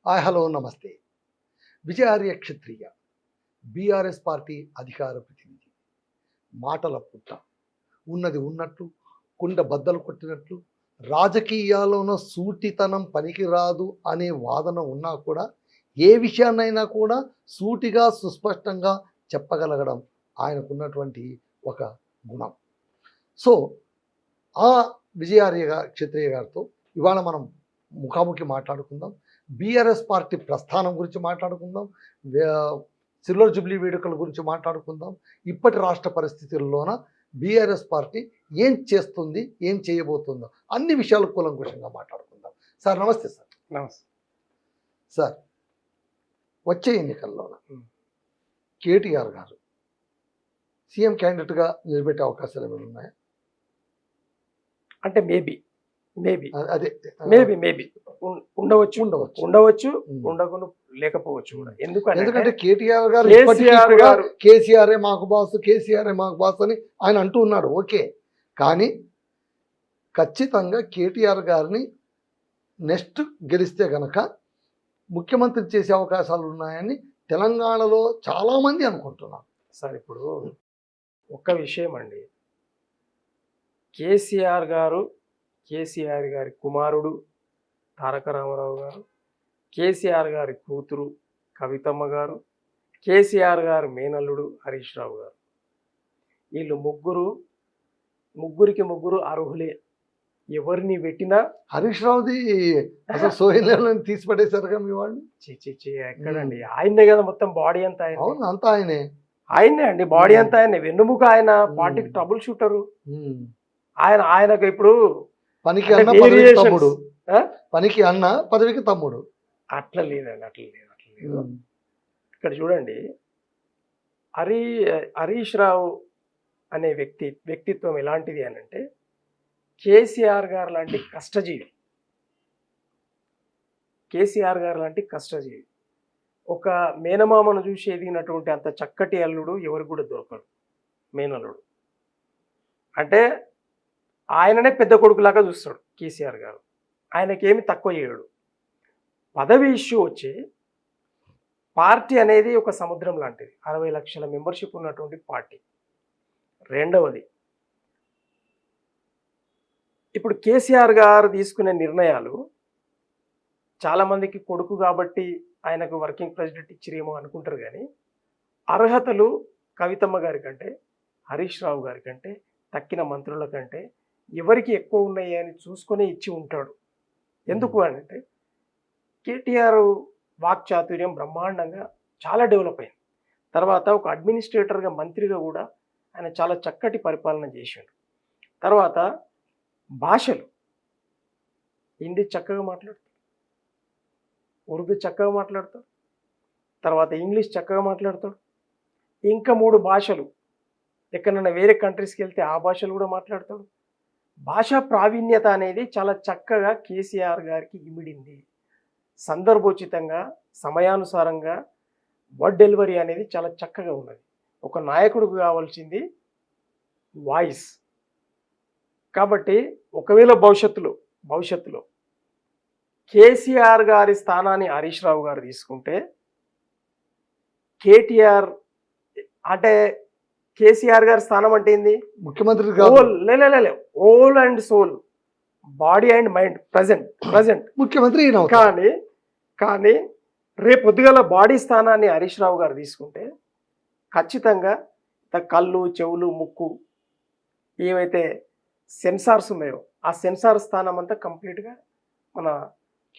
Hi hello నమస్తే. విజయార్య క్షత్రియ BRS party అధికార ప్రతినిధి మాటల పుట్ట ఉన్నది ఉన్నట్లు కుండ బద్దలు కొట్టినట్లు రాజకీయాల్లోన సూటితనం పనికిరాదు అనే వాదన ఉన్నా కూడా ఏ విషయాన్నైనా కూడా సూటిగా సుస్పష్టంగా చెప్పగలగడం ఆయనకున్నటువంటి ఒక గుణం. సో ఆ విజయార్య క్షత్రియ గారితో ఇవాళ మనం ముఖాముఖి మాట్లాడుకుందాం. బీఆర్ఎస్ పార్టీ ప్రస్థానం గురించి మాట్లాడుకుందాం, సిల్వర్ జూబ్లీ వేడుకల గురించి మాట్లాడుకుందాం. ఇప్పటి రాష్ట్ర పరిస్థితుల్లోన బీఆర్ఎస్ పార్టీ ఏం చేస్తుంది, ఏం చేయబోతుందో అన్ని విషయాలు కూలంకుషంగా మాట్లాడుకుందాం. సార్ నమస్తే. సార్ నమస్తే సార్. వచ్చే ఎన్నికల్లోన కేటీఆర్ గారు సీఎం క్యాండిడేట్గా నిలబెట్టే అవకాశాలు ఏమైనా ఉన్నాయా? అంటే మేబీ అదే ఉండవచ్చు ఉండకుండా లేకపోవచ్చు కూడా. ఎందుకంటే కేటీఆర్ గారు కేసీఆర్ మాకు బాస్, కేసీఆర్ మాకు బాస్ అని ఆయన అంటూ ఉన్నాడు. ఓకే, కానీ ఖచ్చితంగా కేటీఆర్ గారిని నెక్స్ట్ గెలిస్తే కనుక ముఖ్యమంత్రి చేసే అవకాశాలు ఉన్నాయని తెలంగాణలో చాలామంది అనుకుంటున్నారు. సార్ ఇప్పుడు ఒక్క విషయం అండి, కేసీఆర్ గారి కుమారుడు తారక రామారావు గారు, కేసీఆర్ గారి కూతురు కవితమ్మ గారు, కేసీఆర్ గారి మేనల్లుడు హరీష్ రావు గారు, వీళ్ళు ముగ్గురికి ముగ్గురు అర్హులే. ఎవరిని పెట్టినా హరీష్ రావుది అసలు సోహెల్ తీసి పడేశారుగా మీ వాళ్ళు. ఎక్కడండి, ఆయనే కదా మొత్తం బాడీ అంతా ఆయన. అవును, అంతా ఆయనే అండి, బాడీ అంతా ఆయనే, వెన్నుముక ఆయన, పార్టీకి ట్రబుల్ షూటరు ఆయనకు. ఇప్పుడు పనికి అన్న పదవికి తమ్ముడు, పనికి అన్న పదవికి తమ్ముడు. అట్లా లేదండి. ఇక్కడ చూడండి, హరీష్ రావు అనే వ్యక్తిత్వం ఎలాంటిది అని అంటే, కేసీఆర్ గారు లాంటి కష్టజీవి. ఒక మేనమామను చూసి ఎదిగినటువంటి అంత చక్కటి అల్లుడు ఎవరికి కూడా దొరకడు. మేనల్లుడు అంటే ఆయననే పెద్ద కొడుకులాగా చూస్తాడు కేసీఆర్ గారు. ఆయనకేమి తక్కువ చేయడు. పదవి ఇష్యూ వచ్చి, పార్టీ అనేది ఒక సముద్రం లాంటిది, 60 లక్షల మెంబర్షిప్ ఉన్నటువంటి పార్టీ. రెండవది, ఇప్పుడు కేసీఆర్ గారు తీసుకునే నిర్ణయాలు చాలామందికి కొడుకు కాబట్టి ఆయనకు వర్కింగ్ ప్రెసిడెంట్ ఇచ్చిరేమో అనుకుంటారు, కానీ అర్హతలు కవితమ్మ గారి కంటే, హరీష్ రావు గారి కంటే, తక్కిన మంత్రుల కంటే ఎవరికి ఎక్కువ ఉన్నాయి అని చూసుకొని ఇచ్చి ఉంటాడు. ఎందుకు అంటే కేటీఆర్ వాక్చాతుర్యం బ్రహ్మాండంగా చాలా డెవలప్ అయింది. తర్వాత ఒక అడ్మినిస్ట్రేటర్గా, మంత్రిగా కూడా ఆయన చాలా చక్కటి పరిపాలన చేశాడు. తర్వాత భాషలు, హిందీ చక్కగా మాట్లాడతాడు, ఉర్దూ చక్కగా మాట్లాడతాడు, తర్వాత ఇంగ్లీష్ చక్కగా మాట్లాడతాడు, ఇంకా 3 భాషలు, ఎక్కడైనా వేరే కంట్రీస్కి వెళ్తే ఆ భాషలు కూడా మాట్లాడతాడు. భాషా ప్రావీణ్యత అనేది చాలా చక్కగా కేసీఆర్ గారికి ఇమిడింది. సందర్భోచితంగా, సమయానుసారంగా వర్డ్ డెలివరీ అనేది చాలా చక్కగా ఉన్నది. ఒక నాయకుడికి కావాల్సింది వాయిస్. కాబట్టి ఒకవేళ భవిష్యత్తులో కేసీఆర్ గారి స్థానాన్ని హరీష్ రావు గారు తీసుకుంటే, కేటీఆర్ అంటే కేసీఆర్ గారి స్థానం అంటే ఏంది? ముఖ్యమంత్రి whole and soul, body and mind present ముఖ్యమంత్రి. కానీ రేపు పొద్దుగల బాడీ స్థానాన్ని హరీష్ రావు గారు తీసుకుంటే ఖచ్చితంగా కళ్ళు, చెవులు, ముక్కు ఏవైతే సెన్సార్స్ ఉన్నాయో ఆ సెన్సార్ స్థానం అంతా కంప్లీట్గా మన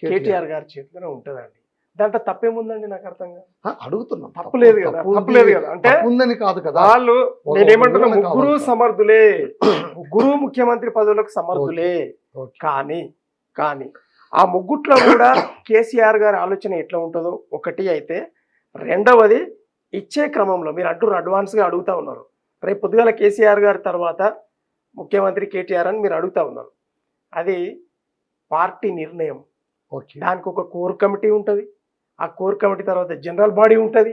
కేటీఆర్ గారి చేతిలోనే ఉంటుందండి. దాంట్లో తప్పేముందండి? నాకు అర్థం కాదు. అడుగుతున్నాం, తప్పులేదు కదా అంటే ఉందని కాదు కదా. వాళ్ళు, నేనేమంటున్నా, ముగ్గురు సమర్థులే, ముగ్గురు ముఖ్యమంత్రి పదవులకు సమర్థులే. కానీ ఆ ముగ్గుట్లో కూడా కేసీఆర్ గారి ఆలోచన ఎట్లా ఉంటుందో ఒకటి అయితే, రెండవది ఇచ్చే క్రమంలో మీరు అడ్వాన్స్గా అడుగుతా ఉన్నారు. రేపు పొద్దుగాల కేసీఆర్ గారి తర్వాత ముఖ్యమంత్రి కేటీఆర్ అని మీరు అడుగుతా ఉన్నారు. అది పార్టీ నిర్ణయం. దానికి ఒక కోర్ కమిటీ ఉంటుంది. ఆ కోర్ కమిటీ తర్వాత జనరల్ బాడీ ఉంటుంది.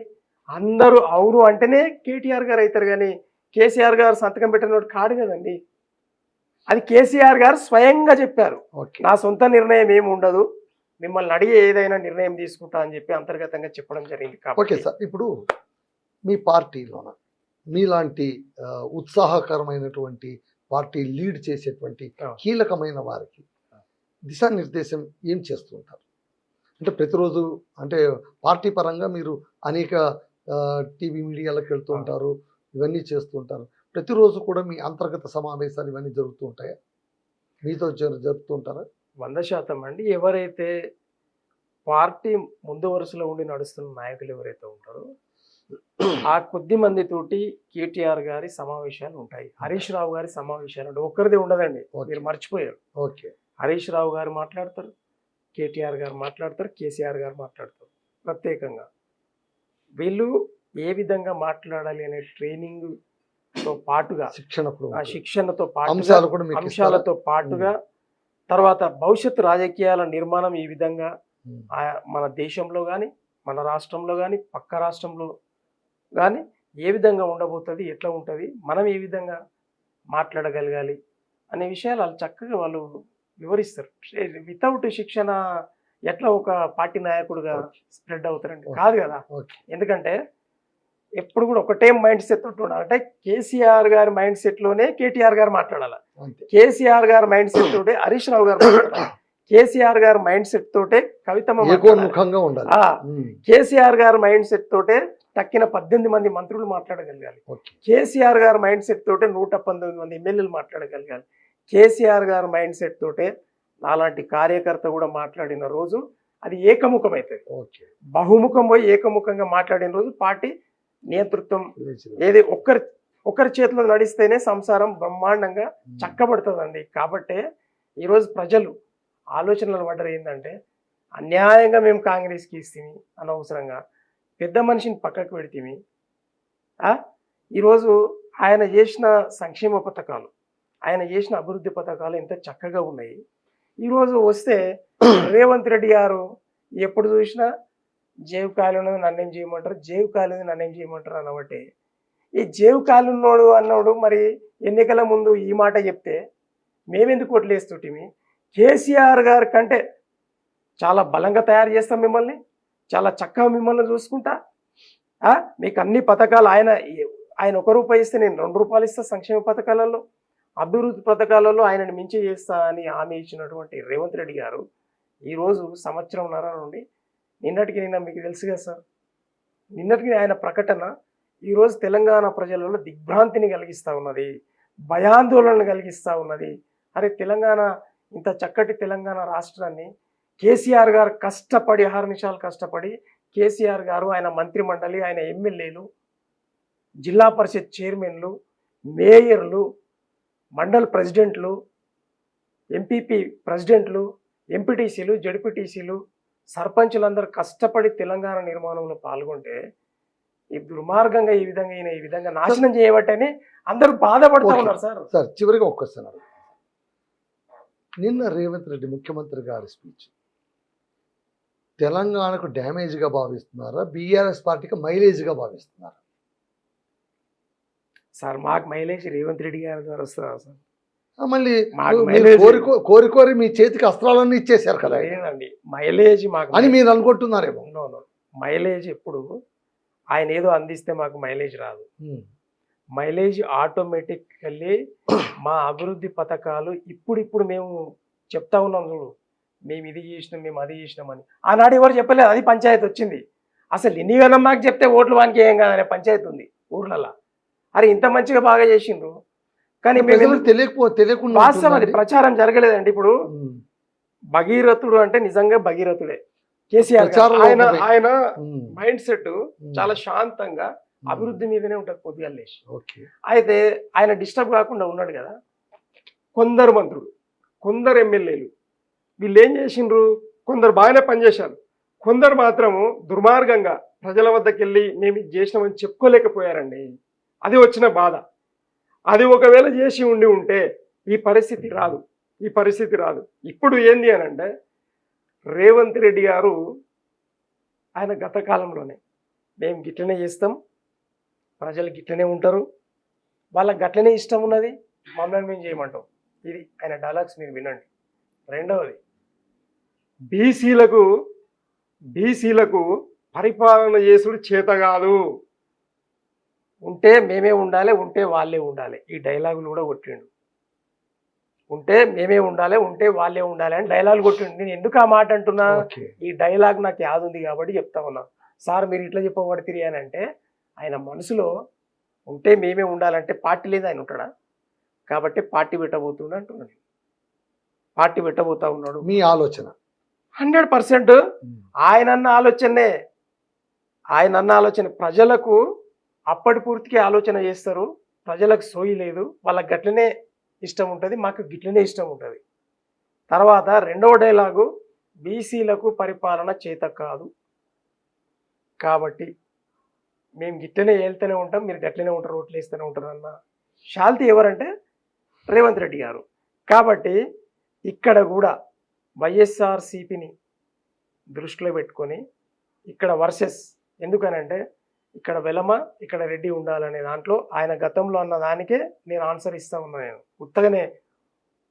అందరూ అవును అంటేనే కేటీఆర్ గారు అవుతారు, కానీ కేసీఆర్ గారు సంతకం పెట్టినోడు కాదు కదండి. అది కేసీఆర్ గారు స్వయంగా చెప్పారు, నా సొంత నిర్ణయం ఏమి ఉండదు, మిమ్మల్ని అడిగి ఏదైనా నిర్ణయం తీసుకుంటా అని చెప్పి అంతర్గతంగా చెప్పడం జరిగింది. ఓకే కాబట్టి సార్, ఇప్పుడు మీ పార్టీలోన మీలాంటి ఉత్సాహకరమైనటువంటి పార్టీ లీడ్ చేసేటువంటి కీలకమైన వారికి దిశానిర్దేశం ఏం చేస్తూ ఉంటారు? అంటే ప్రతిరోజు అంటే పార్టీ పరంగా మీరు అనేక టీవీ మీడియాలకు వెళ్తూ ఉంటారు, ఇవన్నీ చేస్తూ ఉంటారు. ప్రతిరోజు కూడా మీ అంతర్గత సమావేశాలు ఇవన్నీ జరుగుతూ ఉంటాయా? మీతో జరుపుతూ ఉంటారా? 100% అండి. ఎవరైతే పార్టీ ముందు వరుసలో ఉండి నడుస్తున్న నాయకులు ఎవరైతే ఉంటారో ఆ కొద్ది మందితోటి కేటీఆర్ గారి సమావేశాలు ఉంటాయి, హరీష్ రావు గారి సమావేశాలు ఉంటాయి. ఒక్కరిది ఉండదండి, మీరు మర్చిపోయారు. ఓకే. హరీష్ రావు గారు మాట్లాడతారు, కేటీఆర్ గారు మాట్లాడతారు, కేసీఆర్ గారు మాట్లాడతారు ప్రత్యేకంగా. వీళ్ళు ఏ విధంగా మాట్లాడాలి అనే ట్రైనింగ్ తో పాటుగా శిక్షణతో అంశాలతో పాటుగా తర్వాత భవిష్యత్తు రాజకీయాల నిర్మాణం ఈ విధంగా మన దేశంలో కానీ మన రాష్ట్రంలో కానీ పక్క రాష్ట్రంలో కానీ ఏ విధంగా ఉండబోతుంది, ఎట్లా ఉంటుంది, మనం ఏ విధంగా మాట్లాడగలగాలి అనే విషయాలు వాళ్ళు చక్కగా వాళ్ళు వివరిస్తారు. వితౌట్ శిక్షణ ఎట్లా ఒక పార్టీ నాయకుడుగా స్ప్రెడ్ అవుతారండి? కాదు కదా. ఎందుకంటే ఎప్పుడు కూడా ఒకటే మైండ్ సెట్ తోటి ఉండాలి. అంటే కేసీఆర్ గారి మైండ్ సెట్ లోనే కేటీఆర్ గారు మాట్లాడాలి, కేసీఆర్ గారి మైండ్ సెట్ తోటే హరీష్ రావు గారు మాట్లాడాలి, కేసీఆర్ గారి మైండ్ సెట్ తోటే కవితమ్మ ఉండాలి, కేసీఆర్ గారి మైండ్ సెట్ తోటే తక్కిన 18 మంది మంత్రులు మాట్లాడగలగాలి, కేసీఆర్ గారి మైండ్ సెట్ తోటే 119 మంది ఎమ్మెల్యేలు మాట్లాడగలగాలి, కేసీఆర్ గారి మైండ్ సెట్ తోటే నాలాంటి కార్యకర్త కూడా మాట్లాడిన రోజు అది ఏకముఖం అవుతుంది. బహుముఖం పోయి ఏకముఖంగా మాట్లాడిన రోజు పార్టీ నేతృత్వం ఏది ఒక్కరి చేతిలో నడిస్తేనే సంసారం బ్రహ్మాండంగా చక్కబడుతుందండి. కాబట్టే ఈరోజు ప్రజలు ఆలోచనలు పడ్డారు ఏంటంటే అన్యాయంగా మేము కాంగ్రెస్కి ఇస్తేమి, అనవసరంగా పెద్ద మనిషిని పక్కకు పెడితేమి, ఈరోజు ఆయన చేసిన సంక్షేమ పథకాలు, ఆయన చేసిన అభివృద్ధి పథకాలు ఎంత చక్కగా ఉన్నాయి. ఈరోజు వస్తే రేవంత్ రెడ్డి గారు ఎప్పుడు చూసినా జేబు కాలును నన్నేం చేయమంటారు, జేబు కాలుని నన్నేం చేయమంటారు అన్నబట్టి ఈ జేబు కాలున్నోడు అన్నోడు మరి ఎన్నికల ముందు ఈ మాట చెప్తే మేమెందుకు ఓట్లేస్తుంటిమి? కేసీఆర్ గారి కంటే చాలా బలంగా తయారు చేస్తాం మిమ్మల్ని, చాలా చక్కగా మిమ్మల్ని చూసుకుంటా, మీకు అన్ని పథకాలు ఆయన 1 రూపాయి ఇస్తే నేను 2 రూపాయలు ఇస్తా, సంక్షేమ పథకాలలో అభివృద్ధి పథకాలలో ఆయనను మించి చేస్తా అని హామీ ఇచ్చినటువంటి రేవంత్ రెడ్డి గారు ఈరోజు సంవత్సరంన్నర నుండి నిన్నటికి నిన్న మీకు తెలుసు కదా సార్, నిన్నటికి ఆయన ప్రకటన ఈరోజు తెలంగాణ ప్రజలలో దిగ్భ్రాంతిని కలిగిస్తూ ఉన్నది, భయాందోళనను కలిగిస్తూ ఉన్నది. అరే తెలంగాణ, ఇంత చక్కటి తెలంగాణ రాష్ట్రాన్ని కేసీఆర్ గారు కష్టపడి 6 నిమిషాలు కష్టపడి కేసీఆర్ గారు, ఆయన మంత్రిమండలి, ఆయన ఎమ్మెల్యేలు, జిల్లా పరిషత్ చైర్మన్లు, మేయర్లు, మండల్ ప్రెసిడెంట్లు, ఎంపీపీ ప్రెసిడెంట్లు, ఎంపీటీసీలు, జడ్పీటీసీలు, సర్పంచులందరూ కష్టపడి తెలంగాణ నిర్మాణంలో పాల్గొంటే ఈ దుర్మార్గంగా ఈ విధంగా నాశనం చేయబట్టని అందరూ బాధపడుతూ ఉన్నారు సార్. సార్ చివరిగా ఒక్కస్తున్నారు, నిన్న రేవంత్ రెడ్డి ముఖ్యమంత్రి గారి స్పీచ్ తెలంగాణకు డ్యామేజ్గా భావిస్తున్నారా, బీఆర్ఎస్ పార్టీకి మైలేజ్గా భావిస్తున్నారా? సార్ మాకు మైలేజ్ రేవంత్ రెడ్డి గారి ద్వారా వస్తుందా సార్? మళ్ళీ కోరి మీ చేతికి అస్త్రాలన్నీ ఇచ్చేసారు కదా. లేదండి, మైలేజ్ మాకు అని మీరు అనుకుంటున్నారేమో. మైలేజ్ ఎప్పుడు ఆయన ఏదో అందిస్తే మాకు మైలేజ్ రాదు. మైలేజ్ ఆటోమేటికల్లీ మా అభివృద్ధి పథకాలు ఇప్పుడు మేము చెప్తా ఉన్నాం చూడు, మేము ఇది చేసినాం, మేము అది చేసినామని. ఆనాడు ఎవరు చెప్పలేదు, అది పంచాయతీ వచ్చింది. అసలు ఎన్ని వేల మాకు చెప్తే ఓట్లు వానికి ఏం కాదనే పంచాయతీ ఉంది ఊర్లలో. అరే ఇంత మంచిగా బాగా చేసిండ్రు, కానీ తెలియకుండా వాస్తవం అది ప్రచారం జరగలేదండి. ఇప్పుడు భగీరథుడు అంటే నిజంగా భగీరథుడే కేసీఆర్. ఆయన మైండ్ సెట్ చాలా శాంతంగా అభివృద్ధి మీదనే ఉంటుంది పొద్దుగా లేచి. అయితే ఆయన డిస్టర్బ్ కాకుండా ఉన్నాడు కదా. కొందరు మంత్రులు, కొందరు ఎమ్మెల్యేలు వీళ్ళు ఏం చేసిండ్రు, కొందరు బాగానే పనిచేశారు, కొందరు మాత్రము దుర్మార్గంగా ప్రజల వద్దకు వెళ్ళి మేము ఇది చేసినామని చెప్పుకోలేకపోయారండి. అది వచ్చిన బాధ. అది ఒకవేళ చేసి ఉంటే ఈ పరిస్థితి రాదు. ఇప్పుడు ఏంది అని అంటే రేవంత్ రెడ్డి గారు ఆయన గత కాలంలోనే మేము గిట్లనే చేస్తాం, ప్రజలు గిట్లనే ఉంటారు, వాళ్ళకి గట్లనే ఇష్టం ఉన్నది, మమ్మల్ని మేము చేయమంటాం. ఇది ఆయన డైలాగ్స్ మీరు వినండి. రెండవది, బీసీలకు పరిపాలన చేసుడు చేత కాదు, ఉంటే మేమే ఉండాలి, ఉంటే వాళ్ళే ఉండాలి. ఈ డైలాగులు కూడా కొట్టిండు. ఉంటే మేమే ఉండాలి, ఉంటే వాళ్ళే ఉండాలి అని డైలాగ్ కొట్టిండు. నేను ఎందుకు ఆ మాట అంటున్నా, ఓకే. ఈ డైలాగ్ నాకు యాద ఉంది కాబట్టి చెప్తా ఉన్నా. సార్ మీరు ఇట్లా చెప్పబడుతుంది అని అంటే ఆయన మనసులో ఉంటే మేమే ఉండాలంటే పార్టీ లేదు, ఆయన ఉంటాడా? కాబట్టి పార్టీ పెట్టబోతుండ అంటున్నాను. పార్టీ పెట్టబోతా ఉన్నాడు. మీ ఆలోచన 100% ఆయన అన్న ఆలోచన ప్రజలకు అప్పటి పూర్తికి ఆలోచన చేస్తారు. ప్రజలకు సోయి లేదు, వాళ్ళకి గట్లనే ఇష్టం ఉంటుంది, మాకు గిట్లనే ఇష్టం ఉంటుంది. తర్వాత రెండవ డైలాగు, బీసీలకు పరిపాలన చేత కాదు కాబట్టి మేము గిట్లనే వెళ్తూనే ఉంటాం, మీరు గట్లనే ఉంటారు, ఓట్లు వేస్తూనే ఉంటారు అన్న శాల్తీ ఎవరంటే రేవంత్ రెడ్డి గారు. కాబట్టి ఇక్కడ కూడా వైఎస్ఆర్సీపీని దృష్టిలో పెట్టుకొని ఇక్కడ వర్సెస్, ఎందుకనంటే ఇక్కడ వెలమ ఇక్కడ రెడ్డి ఉండాలనే దాంట్లో ఆయన గతంలో అన్న దానికే నేను ఆన్సర్ ఇస్తా ఉన్నాను. నేను ఉత్తగానే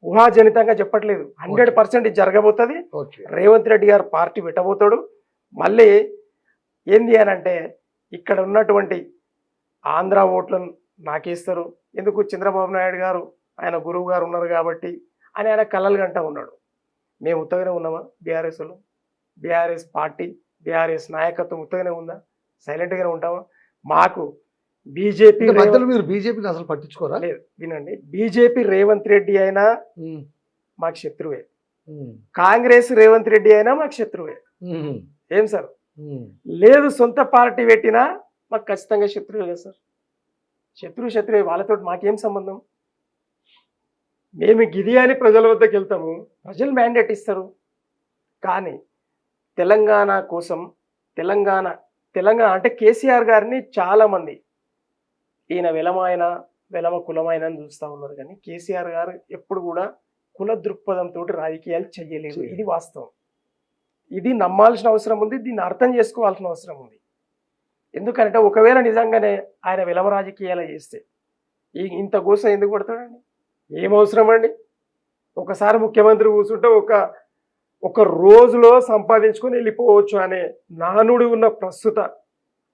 ఊహాజనితంగా చెప్పట్లేదు. 100% ఇది జరగబోతుంది. ఓకే. రేవంత్ రెడ్డి గారు పార్టీ పెట్టబోతాడు. మళ్ళీ ఏంది అని అంటే ఇక్కడ ఉన్నటువంటి ఆంధ్ర ఓట్లను నాకేస్తారు. ఎందుకు? చంద్రబాబు నాయుడు గారు ఆయన గురువు గారు ఉన్నారు కాబట్టి అని ఆయన కలలు గంట ఉన్నాడు. మేము ఉత్తగానే ఉన్నామా? బీఆర్ఎస్లో బీఆర్ఎస్ పార్టీ బీఆర్ఎస్ నాయకత్వం ఉత్తగానే ఉందా? సైలెంట్గానే ఉంటామా? మాకు బీజేపీ మధ్యలో మీరు బీజేపీని అసలు పట్టించుకోరా? లేదు. వినండి, బీజేపీ రేవంత్ రెడ్డి అయినా మాకు శత్రువే, కాంగ్రెస్ రేవంత్ రెడ్డి అయినా మాకు శత్రువే. ఏం సార్? లేదు, సొంత పార్టీ పెట్టినా మాకు ఖచ్చితంగా శత్రువే కదా సార్. శత్రువే. వాళ్ళతో మాకేం సంబంధం? మేము గిది అని ప్రజల వద్దకు వెళ్తాము, ప్రజలు మ్యాండేట్ ఇస్తారు. కానీ తెలంగాణ కోసం తెలంగాణ అంటే కేసీఆర్ గారిని చాలామంది ఈయన వెలమ కులమైన అని చూస్తూ ఉన్నారు. కానీ కేసీఆర్ గారు ఎప్పుడు కూడా కుల దృక్పథంతో రాజకీయాలు చెయ్యలేదు. ఇది వాస్తవం. ఇది నమ్మాల్సిన అవసరం ఉంది, దీన్ని అర్థం చేసుకోవాల్సిన అవసరం ఉంది. ఎందుకంటే ఒకవేళ నిజంగానే ఆయన వెలమ రాజకీయాలు చేస్తే ఇంత గోస ఎందుకు పడతాడండి? ఏం అవసరం అండి? ఒకసారి ముఖ్యమంత్రి కూర్చుంటే ఒక రోజులో సంపాదించుకొని వెళ్ళిపోవచ్చు అనే నానుడి ఉన్న ప్రస్తుత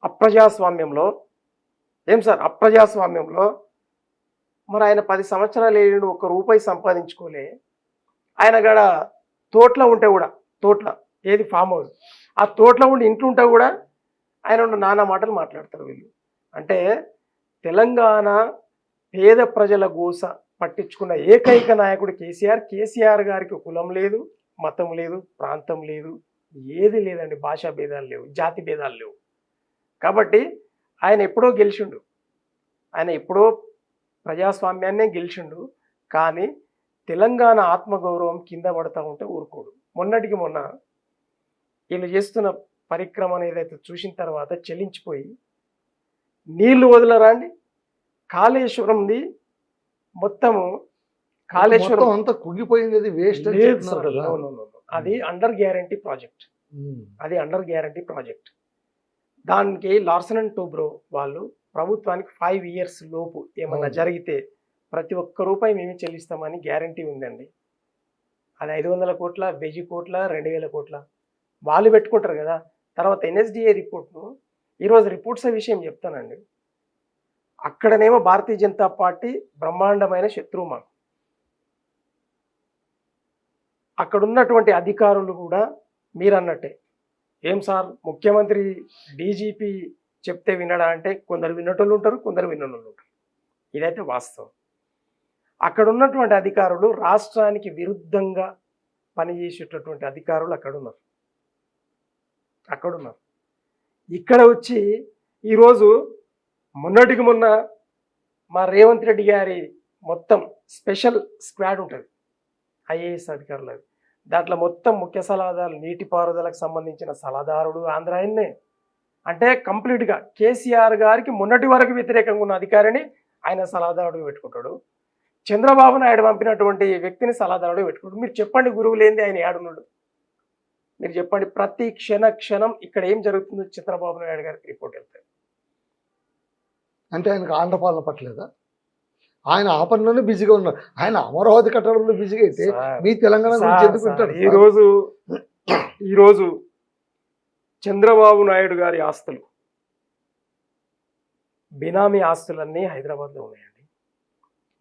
అప్రజాస్వామ్యంలో, ఏం సార్ అప్రజాస్వామ్యంలో మరి ఆయన 10 సంవత్సరాలు ఏడు ₹1 సంపాదించుకోలే. ఆయన గడ తోటలో ఉంటే కూడా, తోటలో ఏది ఫామ్ హౌస్, ఆ తోటలో ఉండి ఇంట్లో ఉంటే కూడా ఆయన ఉన్న నానా మాటలు మాట్లాడతారు వీళ్ళు. అంటే తెలంగాణ పేద ప్రజల గోస పట్టించుకున్న ఏకైక నాయకుడు కేసీఆర్ గారికి కులం లేదు, మతం లేదు, ప్రాంతం లేదు, ఏది లేదండి. భాషా భేదాలు లేవు, జాతి భేదాలు లేవు. కాబట్టి ఆయన ఎప్పుడో గెలిచిండు, ఆయన ఎప్పుడో ప్రజాస్వామ్యాన్నే గెలిచిండు. కానీ తెలంగాణ ఆత్మగౌరవం కింద పడతా ఉంటే ఊరుకోడు. మొన్నటికి మొన్న వీళ్ళు చేస్తున్న పరిక్రమ ఏదైతే చూసిన తర్వాత చెల్లించిపోయి నీళ్లు వదలరాండి, కాళేశ్వరంది మొత్తము కాళేశ్వరం అంతా కుంగిపోయింది, అది వేస్ట్. అది అండర్ గ్యారంటీ ప్రాజెక్ట్. అది అండర్ గ్యారంటీ ప్రాజెక్ట్. దానికి లార్సన్ అండ్ టూబ్రో వాళ్ళు ప్రభుత్వానికి 5 years లోపు ఏమన్నా జరిగితే ప్రతి ఒక్క రూపాయి మేమే చెల్లిస్తామని గ్యారంటీ ఉందండి. అది 500 కోట్ల, 1000 కోట్ల, 2000 కోట్ల వాళ్ళు పెట్టుకుంటారు కదా. తర్వాత NSDA రిపోర్ట్ను, ఈరోజు రిపోర్ట్స్ విషయం చెప్తానండి. అక్కడనేమో భారతీయ జనతా పార్టీ బ్రహ్మాండమైన శత్రువు మాకు. అక్కడ ఉన్నటువంటి అధికారులు కూడా మీరు అన్నట్టే. ఏం సార్ ముఖ్యమంత్రి DGP చెప్తే వినడా అంటే కొందరు విన్నటోళ్ళు ఉంటారు, కొందరు విన్నోళ్ళు ఉంటారు. ఇదైతే వాస్తవం. అక్కడ ఉన్నటువంటి అధికారులు రాష్ట్రానికి విరుద్ధంగా పనిచేసేటటువంటి అధికారులు అక్కడున్నారు. ఇక్కడ వచ్చి ఈరోజు మొన్నటికి మొన్న మా రేవంత్ రెడ్డి గారి మొత్తం స్పెషల్ స్క్వాడ్ ఉంటుంది IAS అధికారులు. దాంట్లో మొత్తం ముఖ్య సలహాదారులు, నీటిపారుదలకు సంబంధించిన సలహాదారుడు ఆంధ్ర ఆయన్నే. అంటే కంప్లీట్గా కేసీఆర్ గారికి మొన్నటి వరకు వ్యతిరేకంగా ఉన్న అధికారిని ఆయన సలహాదారుడు పెట్టుకుంటాడు. చంద్రబాబు నాయుడు పంపినటువంటి వ్యక్తిని సలహాదారుడు పెట్టుకుంటాడు. మీరు చెప్పండి, గురువు లేనిది ఆయన ఏడున్నాడు? మీరు చెప్పండి. ప్రతి క్షణం ఇక్కడ ఏం జరుగుతుందో చంద్రబాబు నాయుడు గారికి రిపోర్ట్ వెళ్తాయి. అంటే ఆయనకు ఆంధ్రపాలన పట్టలేదా? ఆయన ఆ పనిలోనే బిజీగా ఉన్నారు. ఆయన అమరావతి కట్టడంలో బిజీగా అయితే మీ తెలంగాణ గురించి ఎందుకు వింటారు? ఈరోజు చంద్రబాబు నాయుడు గారి ఆస్తులు, బినామీ ఆస్తులన్నీ హైదరాబాద్లో ఉన్నాయండి.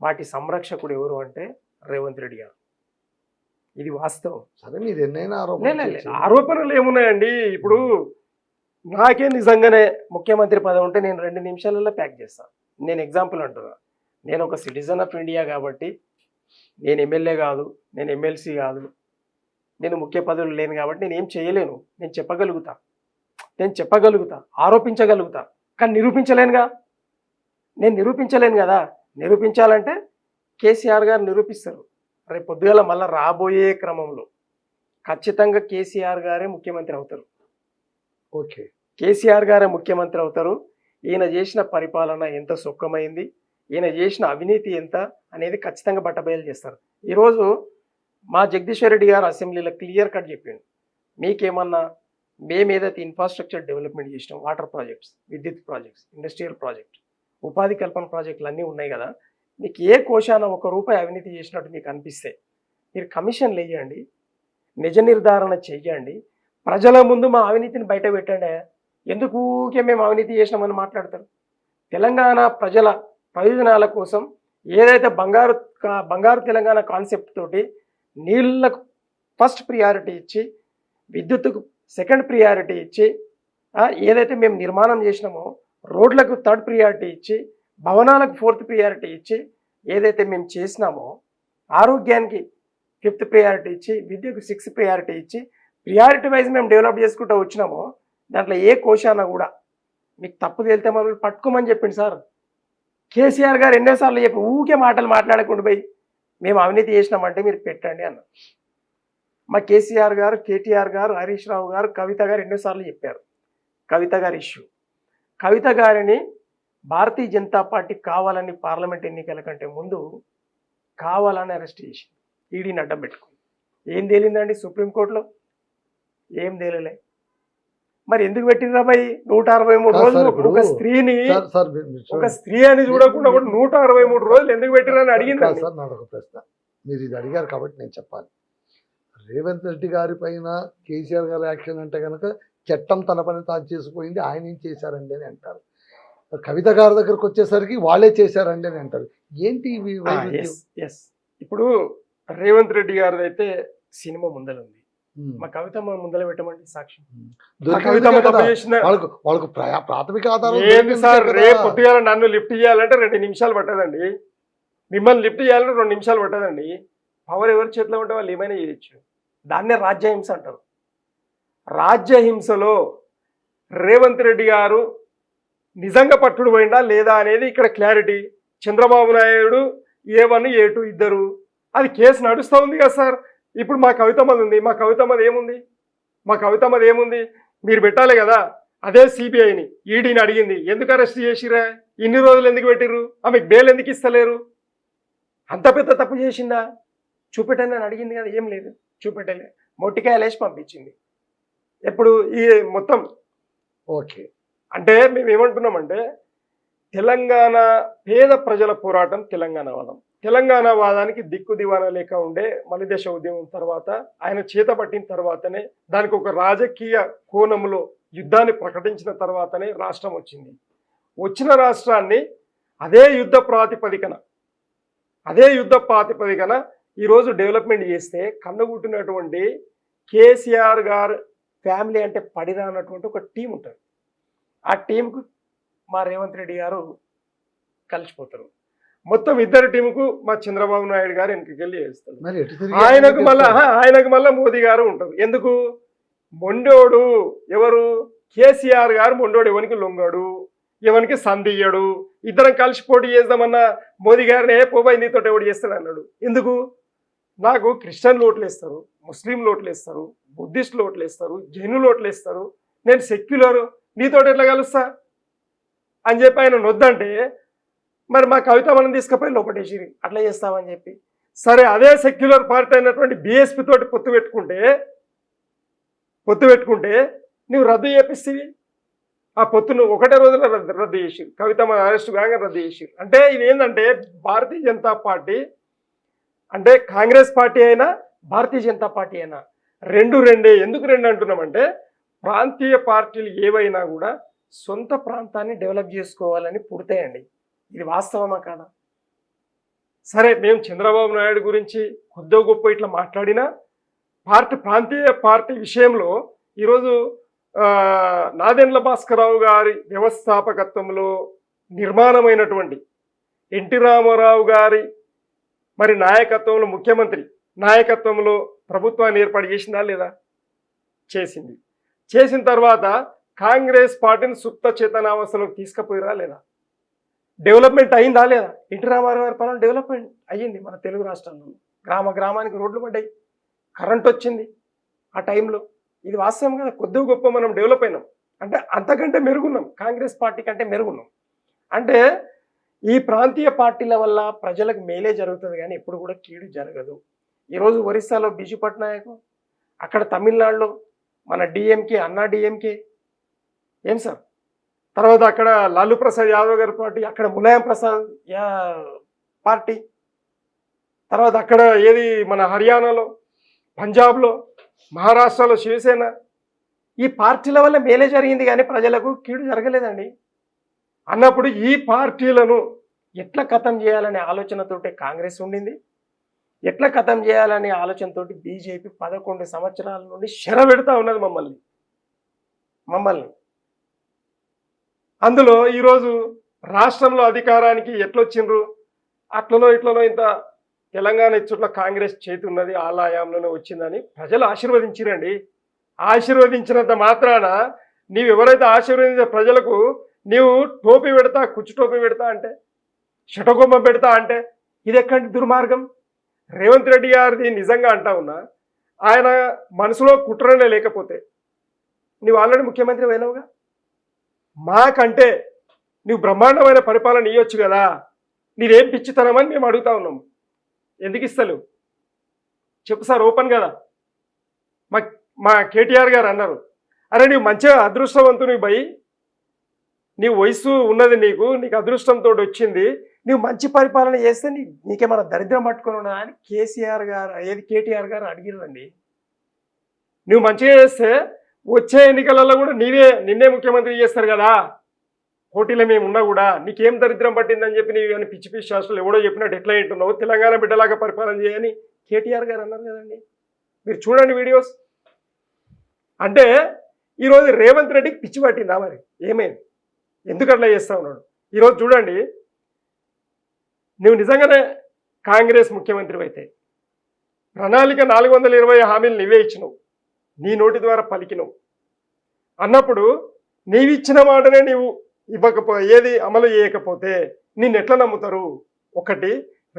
వాటి సంరక్షకుడు ఎవరు అంటే రేవంత్ రెడ్డి గారు. ఇది వాస్తవం. సరే మీరు ఎన్నైనా ఆరోపణలు ఏమున్నాయండి? ఇప్పుడు నాకే నిజంగానే ముఖ్యమంత్రి పదవి ఉంటే నేను 2 నిమిషాలలో ప్యాక్ చేస్తాను. నేను ఎగ్జాంపుల్ అంటున్నా. నేను ఒక సిటిజన్ ఆఫ్ ఇండియా కాబట్టి, నేను ఎమ్మెల్యే కాదు, నేను ఎమ్మెల్సీ కాదు, నేను ముఖ్య పదవులు లేను కాబట్టి నేను ఏం చేయలేను. నేను చెప్పగలుగుతా, ఆరోపించగలుగుతా, కానీ నిరూపించలేనుగా. నేను నిరూపించలేను కదా. నిరూపించాలంటే కేసీఆర్ గారు నిరూపిస్తారు. రేపు పొద్దుగాల మళ్ళీ రాబోయే క్రమంలో ఖచ్చితంగా కేసీఆర్ గారే ముఖ్యమంత్రి అవుతారు. ఓకే, కేసీఆర్ గారే ముఖ్యమంత్రి అవుతారు. ఈయన చేసిన పరిపాలన ఎంత సుఖమైంది, ఈయన చేసిన అవినీతి ఎంత అనేది ఖచ్చితంగా బట్టబయలు చేస్తారు. ఈరోజు మా జగదీశ్వర్ రెడ్డి గారు అసెంబ్లీలో క్లియర్ కట్ చెప్పిండు, మీకేమన్నా మేము ఏదైతే ఇన్ఫ్రాస్ట్రక్చర్ డెవలప్మెంట్ చేసినాం, వాటర్ ప్రాజెక్ట్స్, విద్యుత్ ప్రాజెక్ట్స్, ఇండస్ట్రియల్ ప్రాజెక్ట్, ఉపాధి కల్పన ప్రాజెక్టులు అన్నీ ఉన్నాయి కదా, మీకు ఏ కోశాన ₹1 అవినీతి చేసినట్టు మీకు అనిపిస్తే మీరు కమిషన్లు వేయండి, నిజ నిర్ధారణ చెయ్యండి, ప్రజల ముందు మా అవినీతిని బయట పెట్టండి. ఎందుకు ఊరికే మేము అవినీతి చేసినామని మాట్లాడతారు? తెలంగాణ ప్రజల ప్రయోజనాల కోసం ఏదైతే బంగారు తెలంగాణ కాన్సెప్ట్ తోటి నీళ్లకు ఫస్ట్ ప్రియారిటీ ఇచ్చి, విద్యుత్తుకు సెకండ్ ప్రియారిటీ ఇచ్చి, ఏదైతే మేము నిర్మాణం చేసినామో రోడ్లకు థర్డ్ ప్రియారిటీ ఇచ్చి, భవనాలకు 4th ప్రియారిటీ ఇచ్చి, ఏదైతే మేము చేసినామో ఆరోగ్యానికి 5th ప్రియారిటీ ఇచ్చి, విద్యకు 6th ప్రియారిటీ ఇచ్చి, ప్రియారిటీ వైజ్ మేము డెవలప్ చేసుకుంటూ వచ్చినామో దాంట్లో ఏ కోశాన కూడా మీకు తప్పు తేలితే మమ్మల్ని పట్టుకోమని చెప్పింది సార్. కేసీఆర్ గారు ఎన్నోసార్లు చెప్పి ఊకే మాటలు మాట్లాడకుండా పోయి మేము అవినీతి చేసినామంటే మీరు పెట్టండి అన్న. మా కేసీఆర్ గారు, కేటీఆర్ గారు, హరీష్ రావు గారు, కవిత గారు ఎన్నోసార్లు చెప్పారు. కవిత గారి ఇష్యూ, కవిత గారిని భారతీయ జనతా పార్టీ కావాలని పార్లమెంట్ ఎన్నికల కంటే ముందు కావాలని అరెస్ట్ చేసి ఈడీని అడ్డం పెట్టుకుంది. ఏం తేలిందండి సుప్రీంకోర్టులో? ఏం తేలలే. మరి ఎందుకు పెట్టినరా భయ్ 163 రోజులు ఒక స్త్రీని, ఒక స్త్రీ అని చూడకుండా కూడా 163 రోజులు ఎందుకు పెట్టిరని అడిగింది సార్. నాదొక ప్రశ్న, మీరు ఇది అడిగారు కాబట్టి నేను చెప్పాలి. రేవంత్ రెడ్డి గారి పైన కేసీఆర్ గారి యాక్షన్ అంటే కనుక చట్టం తన పని తాను చేసిపోయింది, ఆయన ఏం చేశారండి అని అంటారు. కవిత గారి దగ్గరకు వచ్చేసరికి వాళ్ళే చేశారండి అని అంటారు. ఏంటి ఇవి? ఇప్పుడు రేవంత్ రెడ్డి గారిది అయితే సినిమా ముందర ఉంది, మా కవిత ముందర పెట్టమండి సాక్ష్యం. వాళ్ళకు ప్రాథమిక ఆధారం ఏంటి సార్? రేపు పొద్దుగాల నన్ను లిఫ్ట్ చేయాలంటే 2 నిమిషాలు పట్టదండి, మిమ్మల్ని లిఫ్ట్ చేయాలంటే 2 నిమిషాలు పట్టదండి. పవర్ ఎవరి చేతిలో ఉంటే వాళ్ళు ఏమైనా చేయొచ్చు. దాన్నే రాజ్యహింస అంటారు. రాజ్యహింసలో రేవంత్ రెడ్డి గారు నిజంగా పట్టుడు పోయిందా లేదా అనేది ఇక్కడ clarity. Chandrababu Naidu A1 A2 ఇద్దరు, అది కేసు నడుస్తూ ఉంది కదా సార్. ఇప్పుడు మా కవితమ్మది ఉంది, మా కవితమ్మది ఏముంది? మీరు పెట్టాలి కదా. అదే సిబిఐని, ఈడీని అడిగింది, ఎందుకు అరెస్ట్ చేసిరా, ఇన్ని రోజులు ఎందుకు పెట్టిర్రు, ఆమెకు బెయిల్ ఎందుకు ఇస్తలేరు, అంత పెద్ద తప్పు చేసిందా చూపెట్టని అని అడిగింది కదా. ఏం లేదు, చూపెట్టలే, మొట్టికాయలు వేసి పంపించింది. ఎప్పుడు ఈ మొత్తం ఓకే. అంటే మేము ఏమంటున్నామంటే తెలంగాణ పేద ప్రజల పోరాటం తెలంగాణ వాదం. తెలంగాణ వాదానికి దిక్కు దివానా లేక ఉండే మలిదశ ఉద్యమం తర్వాత ఆయన చేత పట్టిన తర్వాతనే, దానికి ఒక రాజకీయ కోణంలో యుద్ధాన్ని ప్రకటించిన తర్వాతనే రాష్ట్రం వచ్చింది. వచ్చిన రాష్ట్రాన్ని అదే యుద్ధ ప్రాతిపదికన ఈరోజు డెవలప్మెంట్ చేస్తే కన్నుగుట్టినటువంటి కేసీఆర్ గారు ఫ్యామిలీ అంటే పడిరానటువంటి ఒక టీం ఉంటుంది. ఆ టీంకు మా రేవంత్ రెడ్డి గారు కలిసిపోతారు. మొత్తం ఇద్దరు టీముకు మా చంద్రబాబు నాయుడు గారు వెనకకెళ్ళి వేస్తారు. ఆయనకు మళ్ళా మోదీ గారు ఉంటారు. ఎందుకు? మొండోడు ఎవరు? కేసీఆర్ గారు మొండోడు, ఎవరికి లొంగడు, ఎవరికి సంధియ్యడు. ఇద్దరం కలిసి పోటీ చేద్దామన్నా మోదీ గారిని పోబాయి నీతో ఎవడు చేస్తాడు అన్నాడు. ఎందుకు? నాకు క్రిస్టియన్లు ఓట్లు వేస్తారు, ముస్లింలు ఓట్లు వేస్తారు, బుద్ధిస్టులు ఓట్లు వేస్తారు, జైనులు ఓట్లు వేస్తారు, నేను సెక్యులర్, నీతో ఎట్లా కలుస్తా అని చెప్పి ఆయన నొద్దంటే, మరి మా కవిత మనం తీసుకుపోయి లోపటేసిరి అట్లా చేస్తామని చెప్పి. సరే, అదే సెక్యులర్ పార్టీ అయినటువంటి బీఎస్పీ తోటి పొత్తు పెట్టుకుంటే నువ్వు రద్దు చేపిస్తేవి. ఆ పొత్తును ఒకటే రోజులో రద్దు చేసిరు. కవిత మన అరెస్ట్ కాగా రద్దు చేసిరు. అంటే ఇది ఏంటంటే భారతీయ జనతా పార్టీ అంటే కాంగ్రెస్ పార్టీ అయినా భారతీయ జనతా పార్టీ అయినా రెండే ఎందుకు రెండు అంటున్నామంటే ప్రాంతీయ పార్టీలు ఏవైనా కూడా సొంత ప్రాంతాన్ని డెవలప్ చేసుకోవాలని పుడతాయండి. ఇది వాస్తవమా కాదా? సరే, మేము చంద్రబాబు నాయుడు గురించి కొద్దో గొప్ప ఇట్లా మాట్లాడినా ప్రాంతీయ పార్టీ విషయంలో ఈరోజు నాదెండ్ల భాస్కరరావు గారి వ్యవస్థాపకత్వంలో నిర్మాణమైనటువంటి ఎన్టీ రామారావు గారి మరి నాయకత్వంలో ముఖ్యమంత్రి నాయకత్వంలో ప్రభుత్వాన్ని ఏర్పాటు చేసిందా లేదా? చేసింది. చేసిన తర్వాత కాంగ్రెస్ పార్టీని సుప్త చేతనావస్థలోకి తీసుకుపోయిరా లేదా? డెవలప్మెంట్ అయిందా లేదా? ఎన్టీ రామారావు గారి పాలన డెవలప్మెంట్ అయ్యింది మన తెలుగు రాష్ట్రాల్లో. గ్రామానికి రోడ్లు పడ్డాయి, కరెంట్ వచ్చింది ఆ టైంలో. ఇది వాస్తవం కదా. కొద్దిగా గొప్ప మనం డెవలప్ అయినాం అంటే అంతకంటే మెరుగున్నాం, కాంగ్రెస్ పార్టీ కంటే మెరుగున్నాం. అంటే ఈ ప్రాంతీయ పార్టీల వల్ల ప్రజలకు మేలే జరుగుతుంది కానీ ఎప్పుడు కూడా కీడు జరగదు. ఈరోజు ఒరిస్సాలో బిజు పట్నాయక్, అక్కడ తమిళనాడులో మన డిఎంకే అన్నా డిఎంకే ఏం సార్, తర్వాత అక్కడ లాలూ ప్రసాద్ యాదవ్ గారి పార్టీ, అక్కడ ములాయం ప్రసాద్ పార్టీ, తర్వాత అక్కడ ఏది మన హర్యానాలో, పంజాబ్లో, మహారాష్ట్రలో శివసేన. ఈ పార్టీల వల్ల మేలే జరిగింది కానీ ప్రజలకు కీడు జరగలేదండి. అన్నప్పుడు ఈ పార్టీలను ఎట్లా ఖతం చేయాలనే ఆలోచనతోటే కాంగ్రెస్ ఉండింది, ఎట్లా ఖతం చేయాలనే ఆలోచనతోటి బీజేపీ 11 సంవత్సరాల నుండి పెడతా ఉన్నది మమ్మల్ని. అందులో ఈరోజు రాష్ట్రంలో అధికారానికి ఎట్లొచ్చిండ్రు, అట్లలో ఇట్లలో ఇంత తెలంగాణ ఇచ్చుట్ల కాంగ్రెస్ చేతి ఉన్నది, ఆలయంలోనే వచ్చిందని ప్రజలు ఆశీర్వదించిరండి. ఆశీర్వదించినంత మాత్రాన నీవు ఎవరైతే ఆశీర్వదించే ప్రజలకు నీవు టోపీ పెడతా, కుచ్చు టోపీ పెడతా అంటే, శటకొమ్మ పెడతా అంటే ఇది ఎక్కడి దుర్మార్గం? రేవంత్ రెడ్డి గారిది నిజంగా అంటా ఉన్నా, ఆయన మనసులో కుట్రనే లేకపోతే నీవు ఆల్రెడీ ముఖ్యమంత్రి అయినావుగా, మాకంటే నువ్వు బ్రహ్మాండమైన పరిపాలన ఇవ్వచ్చు కదా, నీదేం పిచ్చితనమని మేము అడుగుతా ఉన్నాము. ఎందుకు ఇస్తలేవు చెప్పు సార్, ఓపెన్ కదా. మా కేటీఆర్ గారు అన్నారు, అరే నీవు మంచిగా అదృష్టవంతుని భయ్, నీ వయసు ఉన్నది, నీకు అదృష్టంతో వచ్చింది, నువ్వు మంచి పరిపాలన చేస్తే నీకేమైనా దరిద్రం పట్టుకొని ఉన్నా అని కేటీఆర్ గారు అడిగిరండి. నువ్వు మంచిగా చేస్తే వచ్చే ఎన్నికలలో కూడా నిన్నే ముఖ్యమంత్రి చేస్తారు కదా, పోటీలో మేము ఉన్నా కూడా నీకేం దరిద్రం పట్టిందని చెప్పి నీవు అని పిచ్చి పిచ్చి శాస్త్రాలు ఎవడో చెప్పినట్టు ఎట్లా వింటున్నావు, తెలంగాణ బిడ్డలాగా పరిపాలన చేయని కేటీఆర్ గారు అన్నారు కదండి. మీరు చూడండి వీడియోస్. అంటే ఈరోజు రేవంత్ రెడ్డికి పిచ్చి పట్టిందా మరి? ఏమైంది? ఎందుకు అట్లా చేస్తా ఉన్నాడు? ఈరోజు చూడండి, నువ్వు నిజంగానే కాంగ్రెస్ ముఖ్యమంత్రి అయితే ప్రణాళిక 420 హామీలు నువ్వే ఇచ్చినావు, నీ నోటి ద్వారా పలికినవు అన్నప్పుడు నీవు ఇచ్చిన మాటనే నీవు ఏది అమలు చేయకపోతే నిన్ను ఎట్లా నమ్ముతారు? ఒకటి.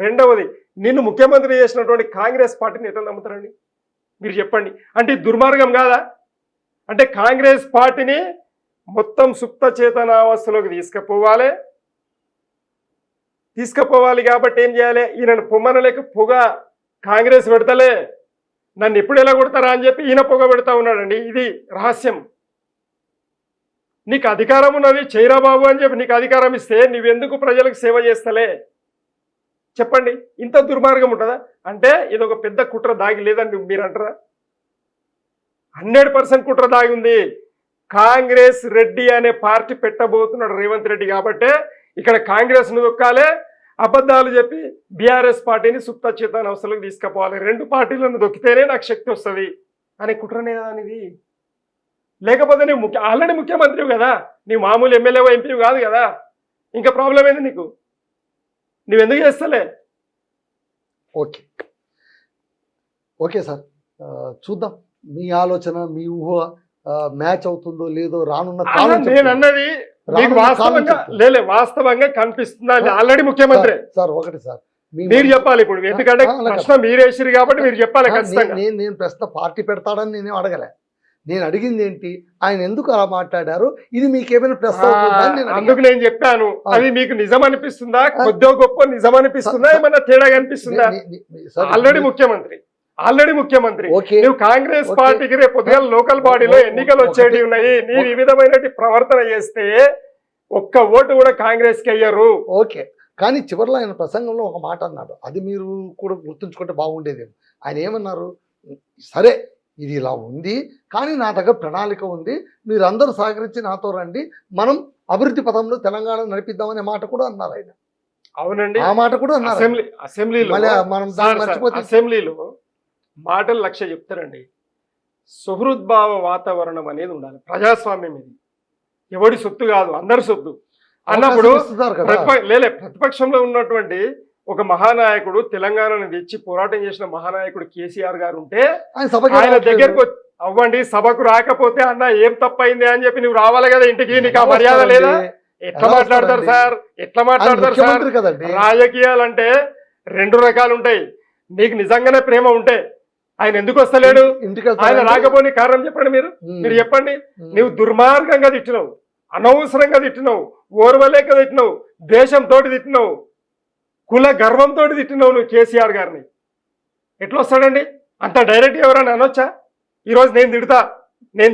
రెండవది, నిన్ను ముఖ్యమంత్రి చేసినటువంటి కాంగ్రెస్ పార్టీని ఎట్లా నమ్ముతారండి మీరు చెప్పండి? అంటే దుర్మార్గం కాదా? అంటే కాంగ్రెస్ పార్టీని మొత్తం సుప్త చేతనావస్థలోకి తీసుకుపోవాలి కాబట్టి ఏం చేయాలి? ఈయనను పొమ్మనలేక పొగ కాంగ్రెస్ పెడతలే, నన్ను ఎప్పుడు ఎలా కొడతారా అని చెప్పి ఈయన పొగ పెడతా ఉన్నాడండి. ఇది రహస్యం. నీకు అధికారం ఉన్నది, చేయరా బాబు అని చెప్పి నీకు అధికారం ఇస్తే నువ్వెందుకు ప్రజలకు సేవ చేస్తలే చెప్పండి? ఇంత దుర్మార్గం ఉంటుందా? అంటే ఇది ఒక పెద్ద కుట్ర దాగి లేదని మీరు అంటారా? 100% కుట్ర దాగి ఉంది. కాంగ్రెస్ రెడ్డి అనే పార్టీ పెట్టబోతున్నాడు రేవంత్ రెడ్డి కాబట్టే ఇక్కడ కాంగ్రెస్ను దొక్కాలే, అబద్ధాలు చెప్పి బీఆర్ఎస్ పార్టీని సుప్త చేతనావస్థలోకి తీసుకుపోవాలి, 2 పార్టీలను దొక్కితేనే నాకు శక్తి వస్తుంది అనే కుట్రనే కదా అనేది. లేకపోతే నువ్వు ఆల్రెడీ ముఖ్యమంత్రి కదా, నీవు మామూలు ఎమ్మెల్యే ఎంపీ కాదు కదా, ఇంకా ప్రాబ్లం ఏంది నీకు? నువ్వెందుకు చేస్తలే? ఓకే సార్, చూద్దాం మీ ఆలోచన, మీ ఊహ మ్యాచ్ అవుతుందో లేదో రానున్న కాలం. నేను అన్నది వాస్తవంగా కనిపిస్తుందా? ఆల్రెడీ ముఖ్యమంత్రి సార్. ఒకటి సార్, మీరు చెప్పాలి ఇప్పుడు, ఎందుకంటే ప్రశ్న మీరేసిరు కాబట్టి మీరు చెప్పాలి ఖచ్చితంగా. నేను ప్రశ్న పార్టీ పెడతాడని నేనేం అడగలే. నేను అడిగింది ఏంటి, ఆయన ఎందుకు అలా మాట్లాడారు, ఇది మీకేమైనా ప్రశ్న? అందుకు నేను చెప్పాను, అది మీకు నిజం అనిపిస్తుందా, కొద్దో గొప్ప నిజం అనిపిస్తుందా, ఏమన్నా తేడా కనిపిస్తుందా? ఆల్రెడీ ముఖ్యమంత్రి నువ్వు కాంగ్రెస్ పార్టీకి రేపు పొద్దుగా లోకల్ బాడీలో ఎన్నికలు వచ్చేటి ఉన్నాయి, నీ ఈ విధమైన ప్రవర్తన చేస్తే ఒక్క ఓటు కూడా కాంగ్రెస్ కి అయ్యారు. ఓకే, కానీ చివరిలో ఆయన ప్రసంగంలో ఒక మాట అన్నాడు, అది మీరు కూడా గుర్తుంచుకుంటే బాగుండేది. ఆయన ఏమన్నారు, సరే ఇది ఇలా ఉంది, కానీ నా దగ్గర ప్రణాళిక ఉంది, మీరందరూ సహకరించి నాతో రండి, మనం అభివృద్ధి పథంలో తెలంగాణ నడిపిద్దామనే మాట కూడా అన్నారు ఆయన. అవునండి, ఆ మాట కూడా అన్నారు. అసెంబ్లీలో మళ్ళీ మనం దాన్ని మర్చిపోతే అసెంబ్లీలో మాటలు లక్ష్య చెప్తారండి. సుహృద్భావ వాతావరణం అనేది ఉండాలి. ప్రజాస్వామ్యం ఇది, ఎవడి సొత్తు కాదు, అందరి సొత్తు అన్నప్పుడు అవకాశం ఇస్తున్నారు కదా. ప్రతిపక్షంలో ఉన్నటువంటి ఒక మహానాయకుడు, తెలంగాణను తెచ్చి పోరాటం చేసిన మహానాయకుడు కేసీఆర్ గారు ఉంటే ఆయన సభకి ఆయన రావట్లేదు. దగ్గరకు అవ్వండి, సభకు రాకపోతే అన్న ఏం తప్పైంది అని చెప్పి నువ్వు రావాలి కదా ఇంటికి, నీకు ఆ మర్యాద లేదా? ఎట్లా ఎలా మాట్లాడతారు వస్తారండి? సార్, ఎట్లా ఆయన మాట్లాడతారు సార్? ముఖ్యమంత్రి కదండి. రాజకీయాలంటే రెండు రకాలు ఉంటాయి. నీకు నిజంగానే ప్రేమ ఉంటే ఆయన ఎందుకు వస్తలేడు? ఇంటికి ఆయన వెళ్తారండి. రాకపోని కారణం చెప్పండి మీరు. మీరు చెప్పండి. నువ్వు దుర్మార్గంగా తిట్టినావు, అనవసరంగా తిట్టినావు, ఓర్వలేక తిట్టినావు, దేశంతో తిట్టినావు, కుల గర్వంతో తిట్టినావు నువ్వు కేసీఆర్ గారిని. ఎట్లా వస్తాడండి? అంత డైరెక్ట్ ఎవరైనా అనొచ్చా? ఈరోజు నేను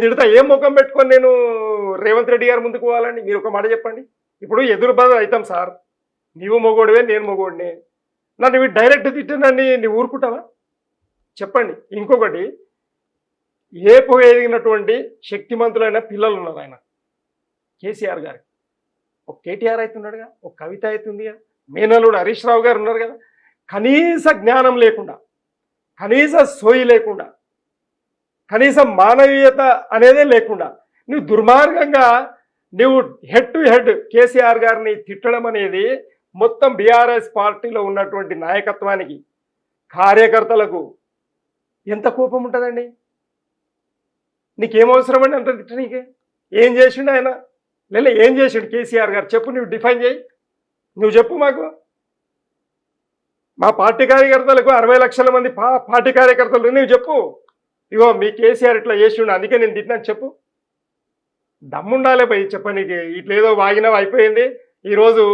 తిడతా ఏం ముఖం పెట్టుకొని నేను రేవంత్ రెడ్డి గారి ముందుకు పోవాలండి? మీరు ఒక మాట చెప్పండి. ఇప్పుడు ఎదురు బదులు అవుతాం సార్, నీవు మొగోడివే నేను మొగోడిని, నన్ను డైరెక్ట్ తిట్టినని నువ్వు ఊరుకుంటావా? చెప్పండి. ఇంకొకటి, ఏపు ఎదిగినటువంటి శక్తిమంతులైన పిల్లలు ఉన్నారు ఆయన కేసీఆర్ గారికి. ఒక కేటీఆర్ అవుతున్నాడుగా, ఒక కవిత అవుతుందిగా, మేనలుడు హరీష్ రావు గారు ఉన్నారు కదా. కనీస జ్ఞానం లేకుండా, కనీస సోయి లేకుండా, కనీసం మానవీయత అనేదే లేకుండా నువ్వు దుర్మార్గంగా నువ్వు హెడ్ టు హెడ్ కేసీఆర్ గారిని తిట్టడం అనేది మొత్తం బీఆర్ఎస్ పార్టీలో ఉన్నటువంటి నాయకత్వానికి, కార్యకర్తలకు ఎంత కోపం ఉంటుందండి? నీకేమవసరం అండి అంత తిట్ట? నీకే ఏం చేసిండు ఆయన? లేదా ఏం చేసిండు కేసీఆర్ గారు? చెప్పు, నువ్వు డిఫైన్ చేయి, నువ్వు చెప్పు మాకు. మా పార్టీ కార్యకర్తలకు 60 లక్షల మంది పార్టీ కార్యకర్తలు నువ్వు చెప్పు, ఇగో మీ కేసీఆర్ ఇట్లా చేసిండు అందుకే నేను తిట్టినా చెప్పు. దమ్ముండాలే పోయి చెప్పనీకి. ఇట్లేదో వాగినవి అయిపోయింది. ఈరోజు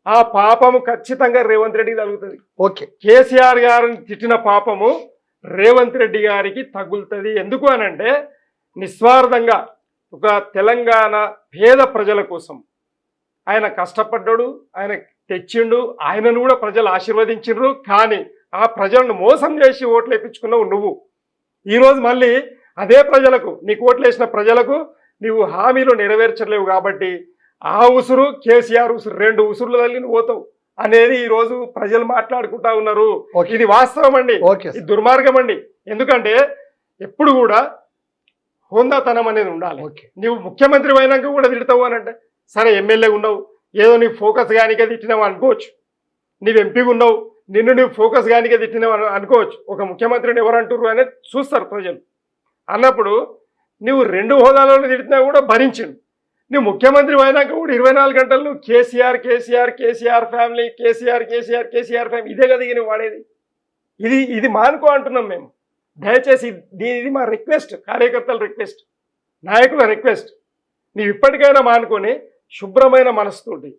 ఆ పాపము ఖచ్చితంగా రేవంత్ రెడ్డికి తగులుతుంది. ఓకే, కేసీఆర్ గారిని తిట్టిన పాపము రేవంత్ రెడ్డి గారికి తగులుతుంది. ఎందుకు అనంటే నిస్వార్థంగా ఒక తెలంగాణ పేద ప్రజల కోసం ఆయన కష్టపడ్డాడు, ఆయన తెచ్చిండు, ఆయనను కూడా ప్రజలు ఆశీర్వదించిండ్రు. కానీ ఆ ప్రజలను మోసం చేసి ఓట్లు వేయించుకున్నావు నువ్వు. ఈరోజు మళ్ళీ అదే ప్రజలకు, నీకు ఓట్లు వేసిన ప్రజలకు నీవు హామీలు నెరవేర్చలేవు. కాబట్టి ఆ ఉసురు కేసీఆర్ ఉసురు, 2 ఉసురులు తల్లి నువ్వు పోతావు అనేది ఈరోజు ప్రజలు మాట్లాడుకుంటా ఉన్నారు. ఇది వాస్తవం అండి, ఇది దుర్మార్గం అండి. ఎందుకంటే ఎప్పుడు కూడా హోందాతనం అనేది ఉండాలి. నువ్వు ముఖ్యమంత్రి అయినాక కూడా తిడతావు అని అంటే, సరే ఎమ్మెల్యే ఉన్నావు, ఏదో నీ ఫోకస్ గానికే తిట్టినావు అనుకోవచ్చు. నీవు ఎంపీగా ఉన్నావు, నిన్ను నువ్వు ఫోకస్ గానికే తిట్టినావు అనుకోవచ్చు. ఒక ముఖ్యమంత్రిని ఎవరు అంటుర్రు అనేది చూస్తారు ప్రజలు. అన్నప్పుడు నువ్వు 2 హోదాలను తిట్టినా కూడా భరించిండు. నువ్వు ముఖ్యమంత్రి అయినాక కూడా 24 గంటలు నువ్వు కేసీఆర్ కేసీఆర్ కేసీఆర్ ఫ్యామిలీ కేసీఆర్ కేసీఆర్ కేసీఆర్ ఫ్యామిలీ ఇదే కదా నువ్వు వాడేది. ఇది మానుకో అంటున్నాం మేము. దయచేసి ఇది మా రిక్వెస్ట్, కార్యకర్తల రిక్వెస్ట్, నాయకుల రిక్వెస్ట్. నీవు ఇప్పటికైనా మానుకొని శుభ్రమైన మనసుతోటి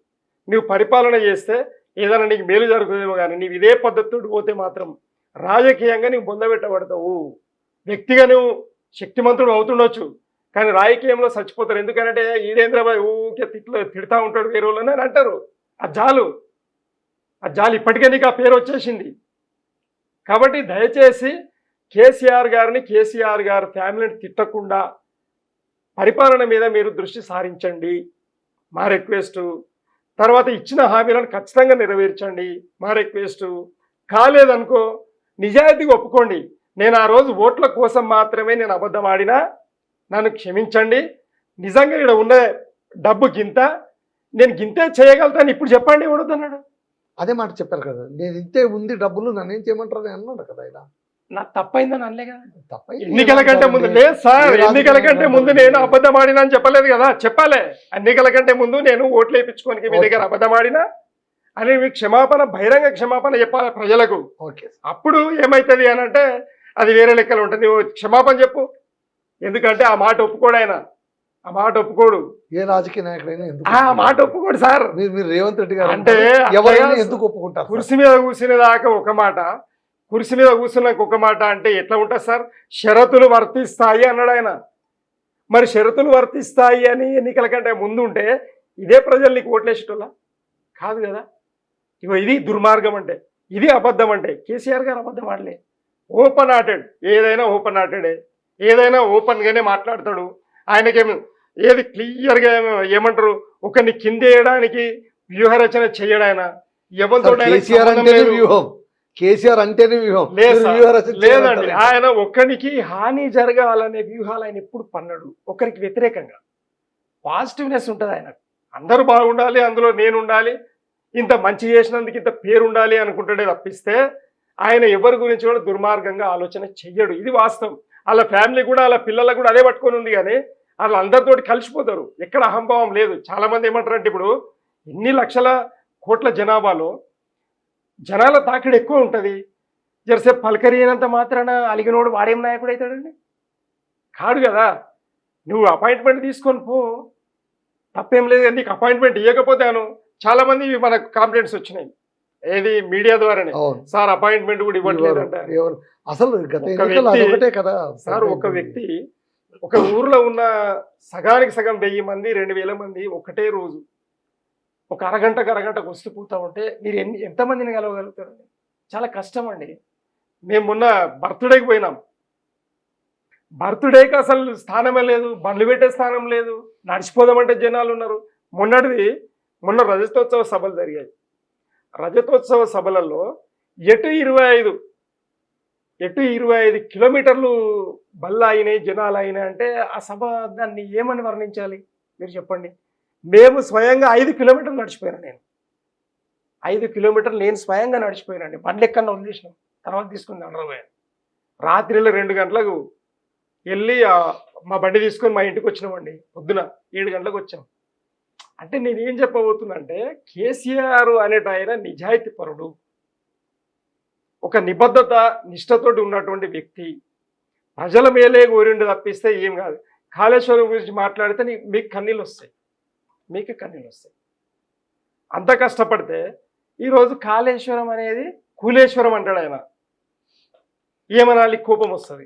నువ్వు పరిపాలన చేస్తే ఏదైనా నీకు మేలు జరుగుతుందేమో. కానీ నీవు ఇదే పద్ధతితో పోతే మాత్రం రాజకీయంగా నీవు పొందబెట్టబడతావు. వ్యక్తిగా నువ్వు శక్తిమంతుడు అవుతుండొచ్చు, కానీ రాజకీయంలో చచ్చిపోతారు. ఎందుకంటే ఈడేంద్రబాయ్ ఊకే తిడతా ఉంటాడు వేరే వాళ్ళని అని అంటారు. ఆ జాలు ఇప్పటికే నీకు ఆ పేరు వచ్చేసింది. కాబట్టి దయచేసి కేసీఆర్ గారిని, కేసీఆర్ గారి ఫ్యామిలీని తిట్టకుండా పరిపాలన మీద మీరు దృష్టి సారించండి, మా రిక్వెస్టు. తర్వాత ఇచ్చిన హామీలను ఖచ్చితంగా నెరవేర్చండి, మా రిక్వెస్టు. కాలేదనుకో నిజాయితీగా ఒప్పుకోండి. నేను ఆ రోజు ఓట్ల కోసం మాత్రమే నేను అబద్ధం ఆడినా, నన్ను క్షమించండి. నిజంగా ఇక్కడ ఉన్న డబ్బు గింత, నేను గింతే చేయగలుగుతాను ఇప్పుడు చెప్పండి, ఎవడొద్దన్నాడు? అదే మాట చెప్పారు కదా, నేను ఇంతే ఉంది డబ్బులు, నన్ను ఏం చేయమంటారు అని అన్నాడు కదా ఆయన. నా తప్పైందని అనలే కదా. తప్పైంది ఎన్నికల కంటే ముందు లేదు సార్, ఎన్నికల కంటే ముందు నేను అబద్ధం ఆడినా అని చెప్పలేదు కదా. చెప్పాలి, ఎన్నికల కంటే ముందు నేను ఓట్లు వేయించుకోనికి మీ దగ్గర అబద్ధం ఆడినా అని మీకు క్షమాపణ, బహిరంగ క్షమాపణ చెప్పాలి ప్రజలకు. అప్పుడు ఏమవుతుంది అని అంటే అది వేరే లెక్కలు ఉంటుంది. నువ్వు క్షమాపణ చెప్పు. ఎందుకంటే ఆ మాట ఒప్పుకోడు ఆయన, ఆ మాట ఒప్పుకోడు. ఏ రాజకీయ నాయకుడైనా ఆ మాట ఒప్పుకోడు సార్. మీరు రేవంత్ రెడ్డి గారు అంటే ఎవరైనా ఎందుకు ఒప్పుకుంటారు? కుర్చీ మీద కూర్చునే దాకా ఒక మాట, కుర్చీ మీద కూర్చున్నాక ఒక మాట అంటే ఎట్లా ఉంటుంది సార్? షరతులు వర్తిస్తాయి అన్నాడు ఆయన. మరి షరతులు వర్తిస్తాయి అని ఎన్నికల కంటే ముందు ఉంటే ఇదే ప్రజలు నీకు ఓట్లేసేటోళ్ళ కాదు కదా. ఇగో ఇది దుర్మార్గం అంటే, ఇది అబద్ధం అంటే. కేసీఆర్ గారు అబద్ధం ఆడలే, ఓపెన్ హార్టెడ్, ఏదైనా ఓపెన్ హార్టెడే. ఏదైనా ఓపెన్గానే మాట్లాడతాడు. ఆయనకేమి ఏది క్లియర్గా ఏమంటారు, ఒకరిని కిందేయడానికి వ్యూహరచన చేయడు ఆయన. ఎవరితో కేసీఆర్ అంటేనే వ్యూహం, కేసీఆర్ అంటేనే వ్యూహం. లేదండి, ఆయన ఒక్కరికి హాని జరగాలనే వ్యూహాలు ఆయన ఎప్పుడు పన్నడు. ఒకరికి వ్యతిరేకంగా పాజిటివ్నెస్ ఉంటుంది ఆయన. అందరూ బాగుండాలి, అందులో నేను ఉండాలి, ఇంత మంచి చేసినందుకు ఇంత పేరు ఉండాలి అనుకుంటాడే తప్పిస్తే ఆయన ఎవరి గురించి కూడా దుర్మార్గంగా ఆలోచన చెయ్యడు. ఇది వాస్తవం. వాళ్ళ ఫ్యామిలీ కూడా వాళ్ళ పిల్లలకు కూడా అదే పట్టుకొని ఉంది. కానీ వాళ్ళు అందరితోటి కలిసిపోతారు, ఎక్కడ అహంభావం లేదు. చాలామంది ఏమంటారంటే, ఇప్పుడు ఇన్ని లక్షల కోట్ల జనాభాలో జనాల తాకిడి ఎక్కువ ఉంటుంది, జరసేపు పలకరియనంత మాత్రాన అలిగినోడు వాడేం నాయకుడు అవుతాడండి? కాడు కదా. నువ్వు అపాయింట్మెంట్ తీసుకొని పో, తప్పేం లేదు. నీకు అపాయింట్మెంట్ ఇవ్వకపోతే చాలామంది మనకు కంప్లైంట్స్ వచ్చినాయి, ఏది మీడియా ద్వారానే. సార్ అపాయింట్మెంట్ కూడా ఇవ్వట్లేదంట. అసలు సార్ ఒక వ్యక్తి ఒక ఊర్లో ఉన్న సగానికి సగం 1000 మంది 2000 మంది ఒకటే రోజు ఒక అరగంటకు వస్తూ పోతా ఉంటే మీరు ఎంతమందిని కలవగలుగుతారండి? చాలా కష్టం అండి. మేము మొన్న బర్త్డేకి పోయినాం, బర్త్డేకి అసలు స్థానమే లేదు, బండ్లు పెట్టే స్థానం లేదు, నడిచిపోదామంటే జనాలు ఉన్నారు. మొన్న రజతోత్సవ సభలు జరిగాయి. రజతోత్సవ సభలలో ఎటు 25 కిలోమీటర్లు బళ్ళు అయినాయి, జనాలు అయినాయి అంటే ఆ సభ దాన్ని ఏమని వర్ణించాలి మీరు చెప్పండి? మేము స్వయంగా 5 కిలోమీటర్లు నడిచిపోయాను. నేను 5 కిలోమీటర్లు నేను స్వయంగా నడిచిపోయానండి. బండ్లు ఎక్కడన్నా వదిలేసినాం, తర్వాత తీసుకుని అండర్పోయాను. రాత్రిలో 2 గంటలకు వెళ్ళి మా బండి తీసుకొని మా ఇంటికి వచ్చినామండి. పొద్దున 7 గంటలకు వచ్చాం. అంటే నేను ఏం చెప్పబోతున్నా అంటే, కేసీఆర్ అనేట ఆయన నిజాయితీ పరుడు, ఒక నిబద్ధత నిష్ఠతోటి ఉన్నటువంటి వ్యక్తి, ప్రజల మేలే కోరిండు తప్పిస్తే ఏం కాదు. కాళేశ్వరం గురించి మాట్లాడితే మీకు కన్నీళ్ళు వస్తాయి. అంత కష్టపడితే ఈరోజు కాళేశ్వరం అనేది కూలేశ్వరం అంటాడు ఆయన. ఏమనాలి? కోపం వస్తుంది.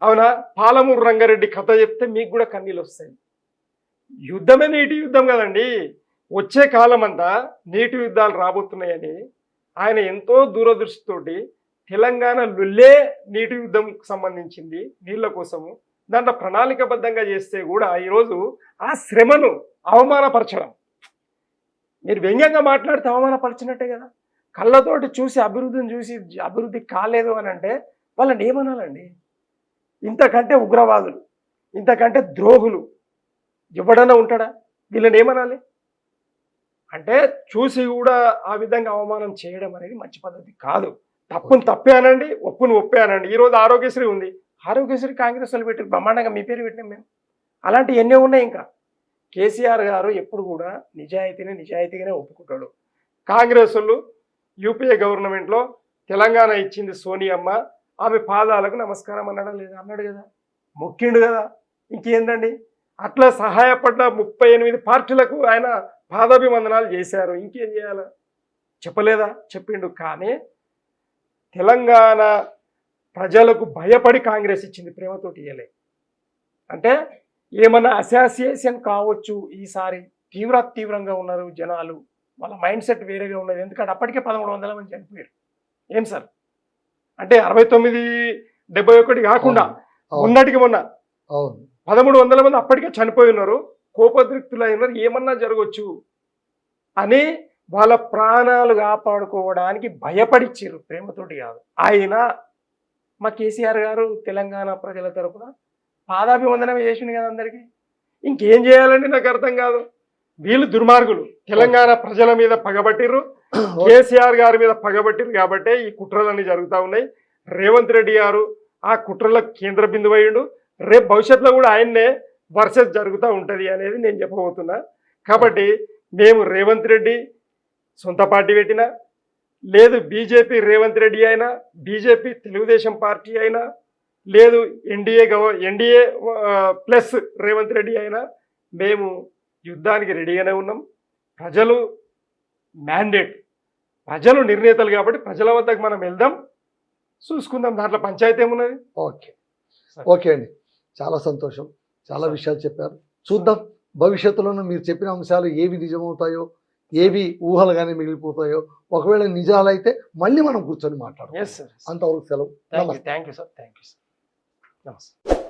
అవునా? పాలమూరు రంగారెడ్డి కథ చెప్తే మీకు కూడా కన్నీళ్ళు వస్తాయి. యుద్ధమే నీటి యుద్ధం కదండి. వచ్చే కాలం అంతా నీటి యుద్ధాలు రాబోతున్నాయని ఆయన ఎంతో దూరదృష్టితోటి తెలంగాణ లుల్లే నీటి యుద్ధంకు సంబంధించింది నీళ్ల కోసము దాంట్లో ప్రణాళికబద్ధంగా చేస్తే కూడా ఈరోజు ఆ శ్రమను అవమానపరచడం, మీరు వ్యంగ్యంగా మాట్లాడితే అవమానపరిచినట్టే కదా. కళ్ళతోటి చూసి అభివృద్ధిని చూసి అభివృద్ధి కాలేదు అని అంటే వాళ్ళని ఏమనాలండి? ఇంతకంటే ఉగ్రవాదులు, ఇంతకంటే ద్రోహులు ఎవడన్నా ఉంటాడా? వీళ్ళని ఏమనాలి? అంటే చూసి కూడా ఆ విధంగా అవమానం చేయడం అనేది మంచి పద్ధతి కాదు. తప్పును తప్పే అనండి, ఒప్పును ఒప్పే అనండి. ఈరోజు ఆరోగ్యశ్రీ ఉంది, ఆరోగ్యశ్రీ కాంగ్రెస్ వాళ్ళు పెట్టి బ్రహ్మాండంగా మీ పేరు పెట్టినాం మేము. అలాంటివి ఎన్నో ఉన్నాయి. ఇంకా కేసీఆర్ గారు ఎప్పుడు కూడా నిజాయితీగానే ఒప్పుకుంటాడు. కాంగ్రెస్ వాళ్ళు యూపీఏ గవర్నమెంట్లో తెలంగాణ ఇచ్చింది సోనియమ్మ, ఆమె పాదాలకు నమస్కారం అన్నాడా లేదా? అన్నాడు కదా, మొక్కిండు కదా. ఇంకేందండి? అట్లా సహాయపడ్డ 38 పార్టీలకు ఆయన పాదాభివందనాలు చేశారు. ఇంకేం చేయాలా? చెప్పలేదా? చెప్పిండు. కానీ తెలంగాణ ప్రజలకు భయపడి కాంగ్రెస్ ఇచ్చింది, ప్రేమతోటి ఇయ్యలే. అంటే ఏమన్నా అసోసియేషన్ కావచ్చు, ఈసారి తీవ్రంగా ఉన్నారు జనాలు, వాళ్ళ మైండ్ సెట్ వేరేగా ఉన్నది. ఎందుకంటే అప్పటికే 1300 మంది చనిపోయారు. ఏం సార్ అంటే 69, 71 కాకుండా మొన్నటికి మొన్న 1300 మంది అప్పటికే చనిపోయి ఉన్నారు, కోపద్రిక్తులై ఉన్నారు. ఏమన్నా జరగవచ్చు అని వాళ్ళ ప్రాణాలు కాపాడుకోవడానికి భయపడిచ్చారు, ప్రేమతోటి కాదు. ఆయన మా కేసీఆర్ గారు తెలంగాణ ప్రజల తరఫున పాదాభివందనం చేసిండు కదా అందరికీ. ఇంకేం చేయాలండి నాకు అర్థం కాదు. వీళ్ళు దుర్మార్గులు, తెలంగాణ ప్రజల మీద పగబట్టిర్రు, కేసీఆర్ గారి మీద పగబట్టిర్రు. కాబట్టే ఈ కుట్రలన్నీ జరుగుతూ ఉన్నాయి. రేవంత్ రెడ్డి గారు ఆ కుట్రలకు కేంద్ర బిందువు అయ్యిండు. రేపు భవిష్యత్తులో కూడా ఆయన్నే వర్సెస్ జరుగుతూ ఉంటుంది అనేది నేను చెప్పబోతున్నా. కాబట్టి మేము రేవంత్ రెడ్డి సొంత పార్టీ పెట్టినా, లేదు బీజేపీ రేవంత్ రెడ్డి అయినా, బీజేపీ తెలుగుదేశం పార్టీ అయినా, లేదు ఎన్డీఏ ప్లస్ రేవంత్ రెడ్డి అయినా, మేము యుద్ధానికి రెడీగానే ఉన్నాం. ప్రజలు మ్యాండేట్, ప్రజలు నిర్ణేతలు కాబట్టి ప్రజల వద్దకు మనం వెళ్దాం, చూసుకుందాం. దాంట్లో పంచాయతీ ఏమున్నది? ఓకే అండి, చాలా సంతోషం. చాలా విషయాలు చెప్పారు. చూద్దాం భవిష్యత్తులోనూ మీరు చెప్పిన అంశాలు ఏవి నిజమవుతాయో, ఏవి ఊహలుగానే మిగిలిపోతాయో. ఒకవేళ నిజాలైతే మళ్ళీ మనం కూర్చొని మాట్లాడదాం. అంతవరకు సెలవు. Thank you sir. నమస్తే.